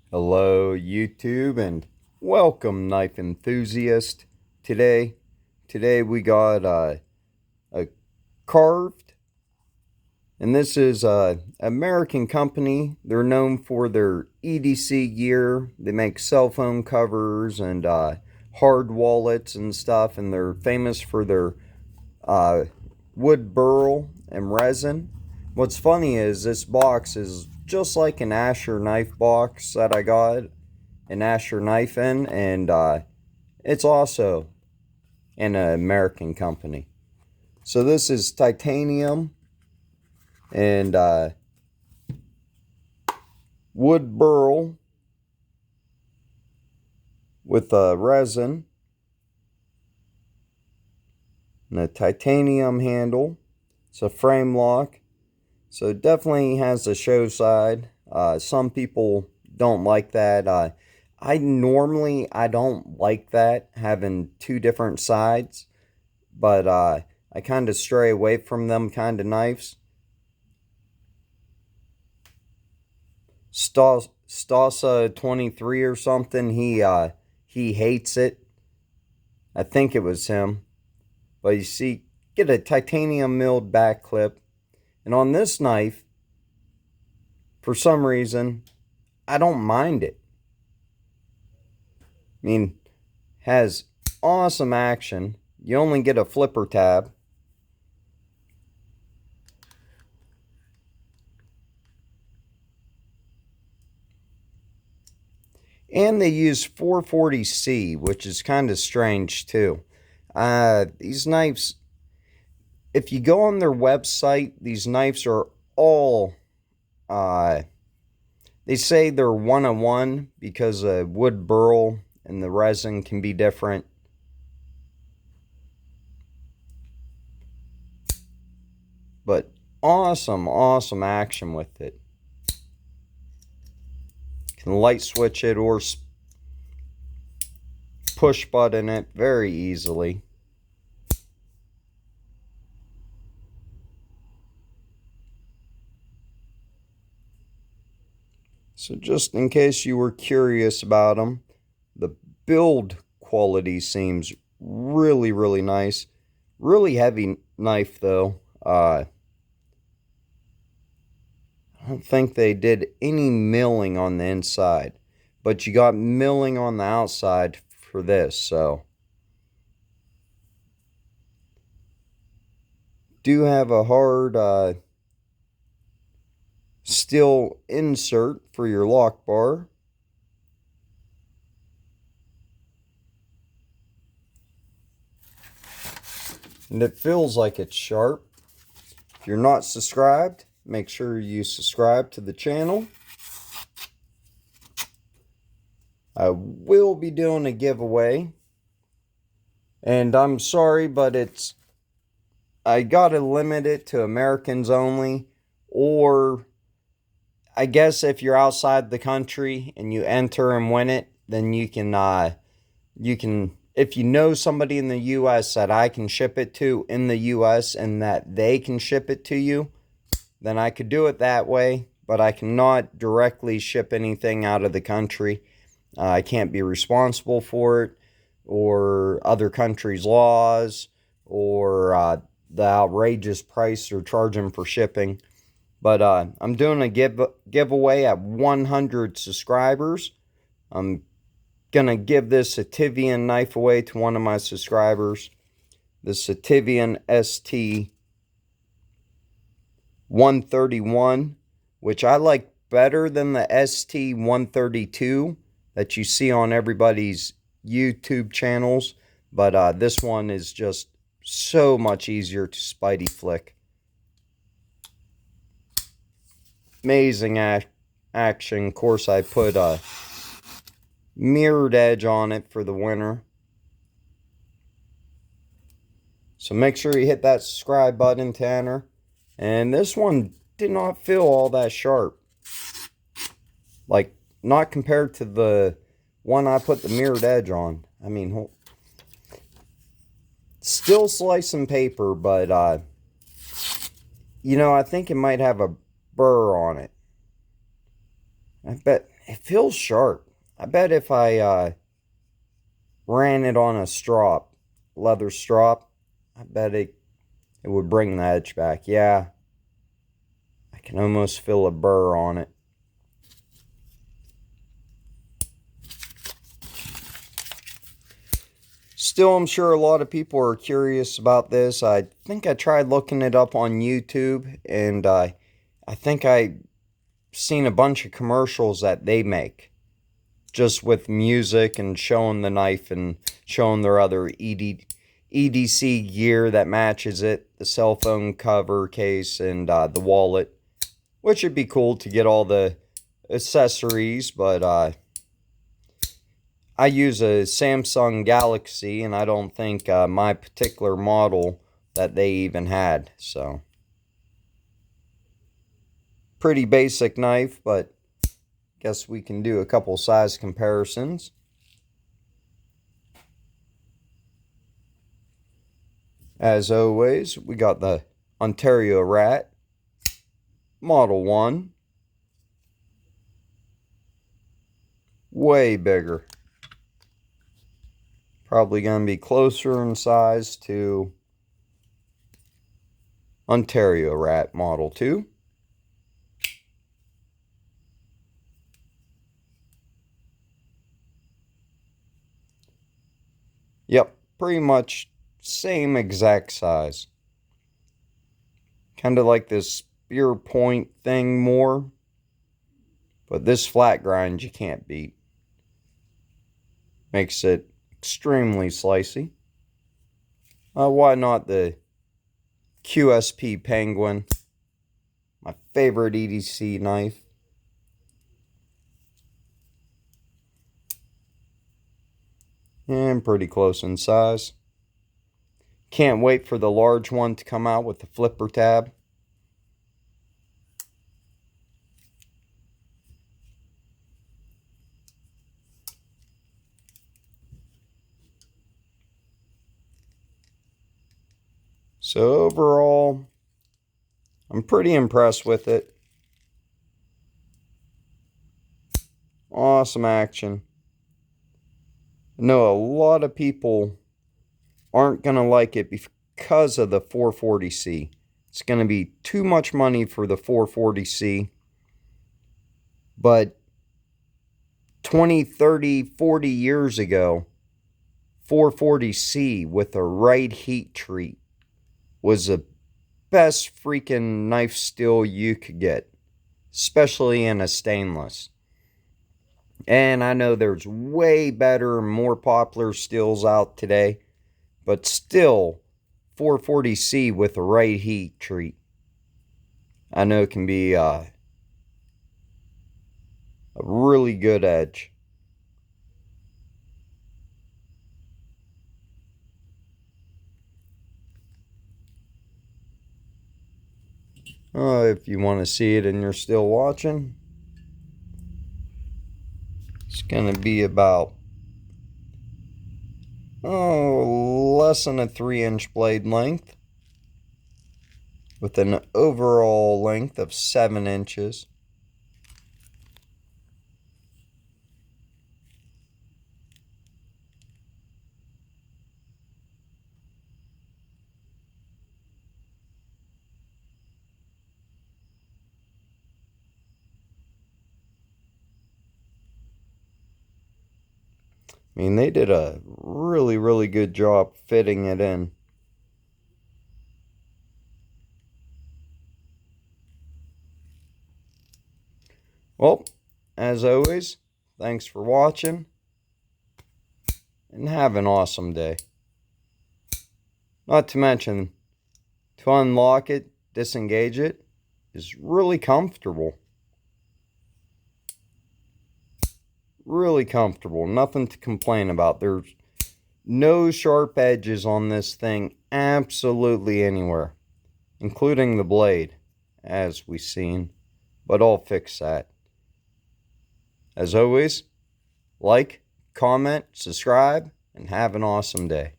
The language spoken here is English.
Hello YouTube and welcome knife enthusiast. Today we got a carved, and this is a American company. They're known for their EDC gear. They make cell phone covers and hard wallets and stuff, and they're famous for their uh, wood burl and resin. What's funny is this box is just like an Asher knife box that I got an Asher knife in, and it's also an American company. So this is titanium and wood burl with resin and a titanium handle. It's a frame lock, so it definitely has the show side. Some people don't like that. I don't like that, having two different sides, but I kind of stray away from them kind of knives. Stasa 23 or something, he hates it. I think it was him. But you see, get a titanium milled back clip, and on this knife, for some reason, I don't mind it. I mean, has awesome action. You only get a flipper tab. And they use 440C, which is kind of strange too. These knives, if you go on their website, these knives are all, they say they're 101 because wood burl and the resin can be different. But awesome action with it. You can light switch it or push button it very easily. So just in case you were curious about them, the build quality seems really nice. Really heavy knife though. I don't think they did any milling on the inside, but you got milling on the outside for this, so. Do have a hard steel insert for your lock bar. And it feels like it's sharp. If you're not subscribed, make sure you subscribe to the channel. I will be doing a giveaway. And I'm sorry, but I gotta limit it to Americans only. Or I guess if you're outside the country and you enter and win it, then you can if you know somebody in the US that I can ship it to in the US and that they can ship it to you, then I could do it that way, but I cannot directly ship anything out of the country. I can't be responsible for it, or other countries' laws, or the outrageous price they're charging for shipping. But I'm doing a giveaway at 100 subscribers. I'm gonna give this Sativian knife away to one of my subscribers. The Sativian ST 131, which I like better than the ST 132 that you see on everybody's YouTube channels. But this one is just so much easier to spidey flick. Amazing action. Of course, I put a mirrored edge on it for the winner. So make sure you hit that subscribe button to enter. And this one did not feel all that sharp. Like, not compared to the one I put the mirrored edge on. I mean, still slicing paper, but, I think it might have a burr on it. I bet it feels sharp. I bet if I ran it on a strop, leather strop, I bet it would bring the edge back. Yeah, I can almost feel a burr on it. Still, I'm sure a lot of people are curious about this. I think I tried looking it up on YouTube, and I think I seen a bunch of commercials that they make just with music and showing the knife and showing their other EDC gear that matches it, the cell phone cover case and the wallet, which would be cool to get all the accessories, but I use a Samsung Galaxy, and I don't think my particular model that they even had. So, pretty basic knife, but guess we can do a couple size comparisons. As always, we got the Ontario Rat, Model 1, way bigger. Probably going to be closer in size to Ontario Rat Model 2. Yep, pretty much same exact size. Kind of like this spear point thing more, but this flat grind you can't beat. Makes it extremely slicey. Why not the QSP Penguin, my favorite EDC knife. And pretty close in size. Can't wait for the large one to come out with the flipper tab. So overall, I'm pretty impressed with it. Awesome action. I know a lot of people aren't going to like it because of the 440C. It's going to be too much money for the 440C. But 20, 30, 40 years ago, 440C with the right heat treat was the best freaking knife steel you could get, especially in a stainless. And I know there's way better, more popular steels out today, but still, 440C with the right heat treat, I know it can be a really good edge. If you want to see it and you're still watching, it's going to be about less than a 3-inch blade length with an overall length of 7 inches. I mean, they did a really, really good job fitting it in. Well, as always, thanks for watching, and have an awesome day. Not to mention, to unlock it, disengage it, is really comfortable. Really comfortable. Nothing to complain about. There's no sharp edges on this thing absolutely anywhere, including the blade, as we've seen. But I'll fix that. As always, like, comment, subscribe, and have an awesome day.